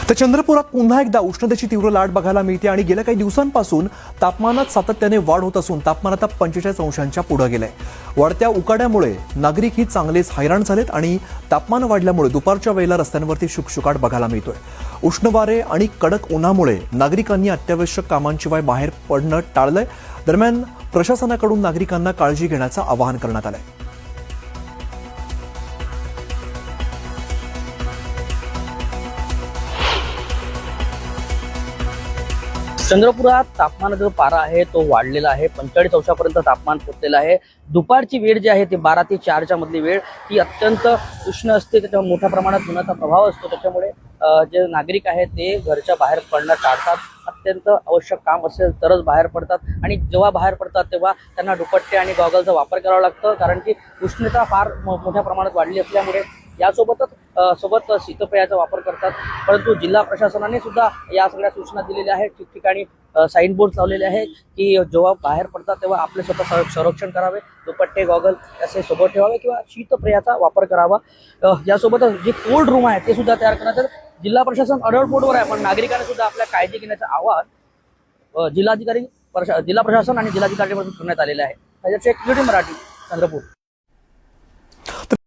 तर चंद्रपुरात पुन्हा एकदा उष्णतेची तीव्र लाट बघायला मिळते आणि गेल्या काही दिवसांपासून तापमानात सातत्याने वाढ होत असून तापमान आता 45 अंशांच्या पुढे गेलंय। वाढत्या उकाड्यामुळे नागरिकही चांगलेच हैराण झालेत आणि तापमान वाढल्यामुळे दुपारच्या वेळेला रस्त्यांवरती शुकशुकाट बघायला मिळतोय। उष्ण वारे आणि कडक उन्हामुळे नागरिकांनी अत्यावश्यक कामांशिवाय बाहेर पडणं टाळलंय। दरम्यान प्रशासनाकडून नागरिकांना काळजी घेण्याचं आवाहन करण्यात आलंय। चंद्रपुरात तापमान जो पारा आहे तो वाढलेला आहे। 45 अंशापर्यंत तापमान पोहोचलेलं आहे। दुपारची वेळ जी आहे ती 12 ते 4च्या मधली वेळ ही अत्यंत उष्ण असते, त्याच्यामुळे मोठ्या प्रमाणात उन्हाचा प्रभाव असतो। त्याच्यामुळे जे नागरिक आहेत ते घरच्या बाहेर पडणं टाळतात। अत्यंत आवश्यक काम असेल तरच बाहेर पडतात आणि जेव्हा बाहेर पडतात तेव्हा त्यांना दुपट्टे आणि गॉगलचा वापर करावा लागतो, कारण की उष्णता फार मोठ्या प्रमाणात वाढली असल्यामुळे सोबत शीतपेयाचा वापर करतात। परंतु जिल्हा प्रशासनाने सुद्धा या सगळ्या सूचना दिलेल्या आहेत। ठिकठिकाणी साईन बोर्ड लावलेले आहेत की जेव्हा बाहेर पडतात तेव्हा आपले स्वतः संरक्षण करावे, दुपट्टे गॉगल असे सोबत ठेवावे किंवा शीतपेयाचा वापर करावा। यासोबतच जे कोल्ड रूम आहे ते सुद्धा तयार करण्यात जिल्हा प्रशासन अडळ पोटवर आहे, पण नागरिकांनी सुद्धा आपल्या काळजी घेण्याचं आवाहन जिल्हा प्रशासन आणि जिल्हाधिकारी करण्यात आलेले आहे। त्याच्याचे मराठी, चंद्रपूर।